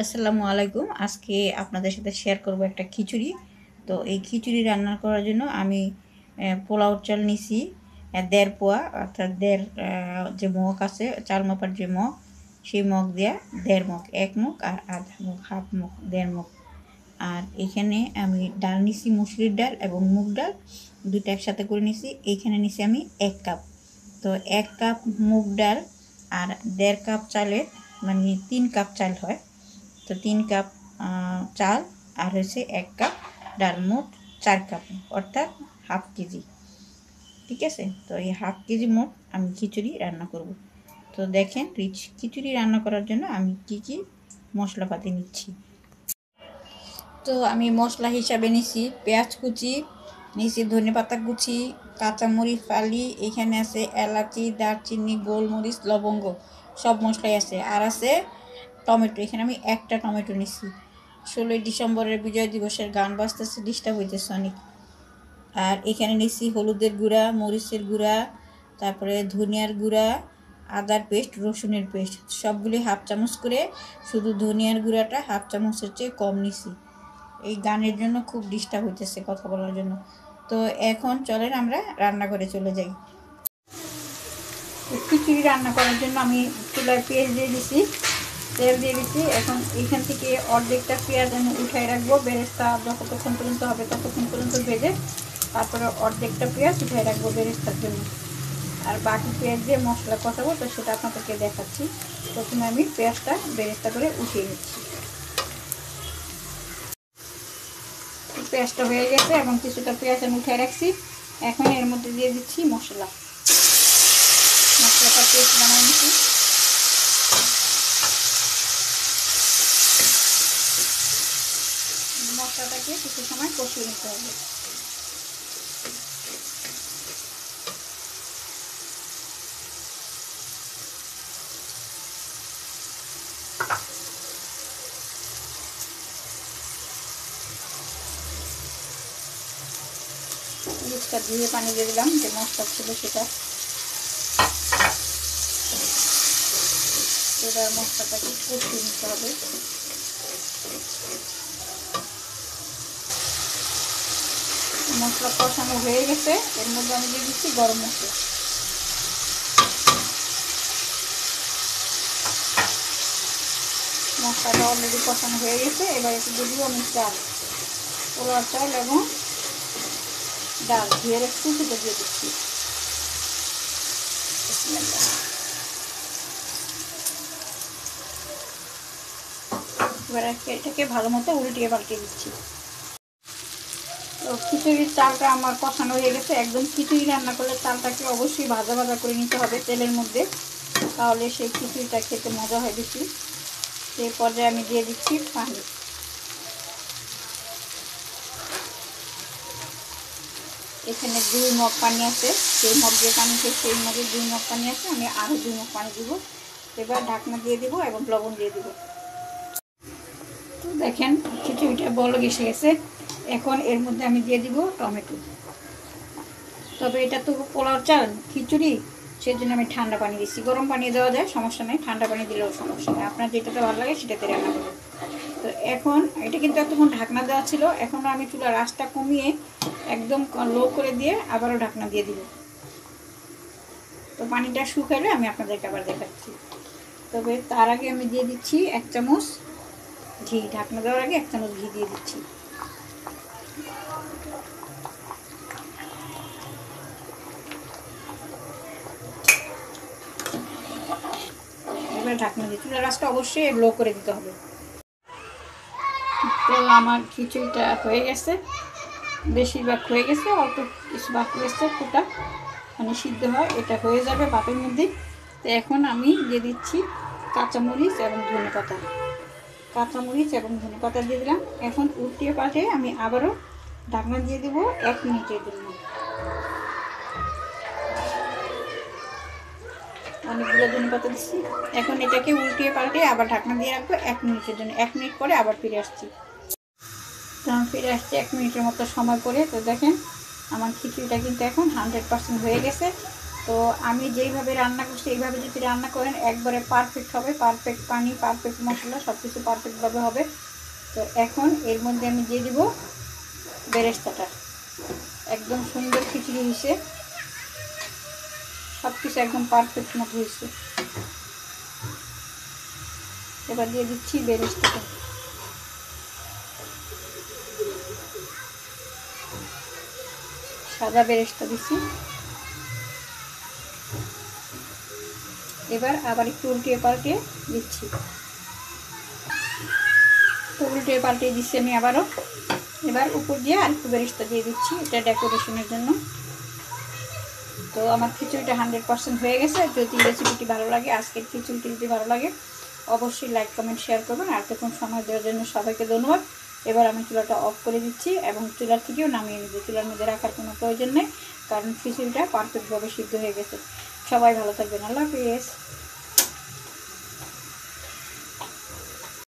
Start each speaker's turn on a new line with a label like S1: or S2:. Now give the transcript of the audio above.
S1: আসসালামু আলাইকুম। আজকে আপনাদের সাথে শেয়ার করব একটা খিচুড়ি। তো এই খিচুড়ি রান্না করার জন্য আমি পোলাও চাল নিছি ১.৫ পোয়া, অর্থাৎ যে মগ আছে চাল মাপার যে মগ, সেই মগ দেওয়া ১.৫ মগ, ১ মগ আর আধা মগ, হাফ মগ, ১.৫ মগ। আর এখানে আমি ডাল নিছি, মুসুরির ডাল এবং মুগ ডাল দুটো একসাথে করে নিছি। এইখানে নিছি আমি ১ কাপ। তো ১ কাপ মুগ ডাল আর ১.৫ কাপ চালের মানে ৩ কাপ চাল হয়। তো ৩ কাপ চাল আর হচ্ছে ১ কাপ ডাল, মোট ৪ কাপ, অর্থাৎ হাফ কেজি। ঠিক আছে, তো এই হাফ কেজি মোট আমি খিচুড়ি রান্না করব। তো দেখেন রিচ খিচুড়ি রান্না করার জন্য আমি কি কি মশলাপাতি নিচ্ছি। তো আমি মশলা হিসাবে নিছি পেঁয়াজ কুচি, নিছি ধনেপাতা কুচি, কাঁচামরিচ ফালি, এখানে আছে এলাচি, দারচিনি, গোলমরিচ, লবঙ্গ, সব মশলাই আছে। আর আছে টমেটো, এখানে আমি একটা টমেটো নিছি। ১৬ই ডিসেম্বরের বিজয় দিবসের গান বাজতেছে, ডিস্টার্ব হইতেছে অনেক। আর এখানে নিছি হলুদের গুঁড়া, মরিচের গুঁড়া, তারপরে ধনিয়ার গুঁড়া, আদার পেস্ট, রসুনের পেস্ট, সবগুলি হাফ চামচ করে। শুধু ধনিয়ার গুঁড়াটা হাফ চামচের চেয়ে কম নিছি। এই গানের জন্য খুব ডিস্টার্ব হইতেছে কথা বলার জন্য। তো এখন চলেন আমরা রান্নাঘরে চলে যাই। খিচুড়ি রান্না করার জন্য আমি চুলায় পেঁয়াজ দিয়ে দিছি, তেল দিয়ে দিচ্ছি। এখন এইখান থেকে অর্ধেকটা পেঁয়াজ আমি উঠাই রাখবো, বেরেস্তা যতক্ষণ পর্যন্ত হবে ততক্ষণ পর্যন্ত ভেজে তারপরে অর্ধেকটা পেঁয়াজ উঠাই রাখবো বেরেস্তার জন্য। আর বাকি পেঁয়াজ দিয়ে মশলা কষাবো, তো সেটা আপনাদেরকে দেখাচ্ছি। প্রথমে আমি পেঁয়াজটা বেরেস্তা করে উঠিয়ে নিচ্ছি। পেঁয়াজটা হয়ে গেছে এবং কিছুটা পেঁয়াজ আমি উঠে রাখছি। এখন এর মধ্যে দিয়ে দিচ্ছি মশলাটা পেস্ট বানিয়ে নিচ্ছি। মশলাটাকে কিছু সময় কষিয়ে নিতে হবে। মরিচটা ধুয়ে পানি দিয়ে দিলাম, যে মশলা ছিল সেটা। এবার মশলাটাকে কষিয়ে নিতে হবে। মশলা কষানো হয়ে গেছে, এর মধ্যে আমি দিয়ে দিচ্ছি গরম মশলা। মশলাটা অলরেডি কষানো হয়ে গেছে। এবার একটু দিয়ে দিব আমি চাল, পোলাও চাল এবং ডাল ধুয়ে রাখছি, সেটা দিয়ে দিচ্ছি। এবার এটাকে ভালো মতো উল্টিয়ে পাল্টিয়ে দিচ্ছি। তো খিচুড়ির চালটা আমার কষানো হয়ে গেছে। একদম খিচুড়ি রান্না করলে চালটাকে অবশ্যই ভাজা ভাজা করে নিতে হবে তেলের মধ্যে, তাহলে সেই খিচুড়িটা খেতে মজা হয় বেশি। সেই পর্যায়ে আমি দিয়ে দিচ্ছি পানি। এখানে ২ মগ পানি আছে, সেই মগ দিয়ে পানি খেয়ে সেই মগে ২ মগ পানি আছে, আমি আরও ২ মগ পানি দিব। এবার ঢাকনা দিয়ে দিব এবং লবণ দিয়ে দিব। তো দেখেন খিচুড়িটা বলক এসে গেছে। এখন এর মধ্যে আমি দিয়ে দিব টমেটো। তবে এটা তো পোলাও চাল খিচুড়ি, সেজন্য আমি ঠান্ডা পানি দিচ্ছি। গরম পানি দেওয়া যায়, সমস্যা নেই, ঠান্ডা পানি দিলেও সমস্যা নেই, আপনার যেটাতে ভালো লাগে সেটাতে রান্না করবেন। তো এখন এটা কিন্তু এতক্ষণ ঢাকনা দেওয়া ছিল, এখনও আমি চুলার আঁচটা কমিয়ে একদম লো করে দিয়ে আবারও ঢাকনা দিয়ে দিব। তো পানিটা শুকালে আমি আপনাদেরকে আবার দেখাচ্ছি। তবে তার আগে আমি দিয়ে দিচ্ছি ১ চামচ ঘি। ঢাকনা দেওয়ার আগে ১ চামচ ঘি দিয়ে দিচ্ছি। এবার ঢাকনা দিয়ে চুলার আঁচটা অবশ্যই লো করে দিতে হবে। তো আমার খিচুড়িটা হয়ে গেছে, বেশিরভাগ হয়ে গেছে, অল্প কিছু বাকি আছে ফুটা মানে সিদ্ধ হয়, এটা হয়ে যাবে ভাতের মধ্যে। তো এখন আমি দিয়ে দিচ্ছি কাঁচামরিচ এবং ধনেপাতা দিয়ে দিলাম। এখন উল্টিয়ে পাল্টে আমি আবারও ঢাকনা দিয়ে দেবো ১ মিনিটের জন্য। অনেকগুলো ধনেপাতা দিচ্ছি। এখন এটাকে উল্টিয়ে পাল্টে আবার ঢাকনা দিয়ে রাখবো ১ মিনিটের জন্য। ১ মিনিট পরে আবার ফিরে আসছি। তো আমি ফিরে আসছি ১ মিনিটের মতো সময় পরে। তো দেখেন আমার খিচুড়িটা কিন্তু এখন 100% হয়ে গেছে। তো আমি যেইভাবে রান্না করছি এইভাবে যদি রান্না করেন একবারে পারফেক্ট হবে, পারফেক্ট পানি, পারফেক্ট মশলা, সব কিছু পারফেক্টভাবে হবে। তো এখন এর মধ্যে আমি দিয়ে দিব বেরেস্তাটা। একদম সুন্দর খিচুড়ি হয়েছে, সব কিছু একদম পারফেক্ট মতো হয়েছে। এবার দিয়ে দিচ্ছি বেরেস্তাটা। সাদা বেরেস্তা দিচ্ছি। এবার আবার একটু উল্টিয়ে পাল্টিয়ে দিচ্ছি। তো উল্টিয়ে পাল্টিয়ে দিচ্ছি আমি আবারও। এবার উপর দিয়ে আর একটু বেরেস্তা দিয়ে দিচ্ছি, এটা ডেকোরেশনের জন্য। তো আমার খিচুড়িটা 100% হয়ে গেছে। যদি রেসিপিটি ভালো লাগে, আজকের খিচুড়িটি যদি ভালো লাগে, অবশ্যই লাইক কমেন্ট শেয়ার করবেন। আর তখন সময় দেওয়ার জন্য সবাইকে ধন্যবাদ। এবার আমি চুলাটা অফ করে দিচ্ছি এবং চুলার থেকেও নামিয়ে নিচ্ছি। চুলার মধ্যে রাখার কোনো প্রয়োজন নেই, কারণ খিচুড়িটা পারফেক্টভাবে সিদ্ধ হয়ে গেছে। সবাই ভালো থাকবেন। আল্লাহ হাফেজ।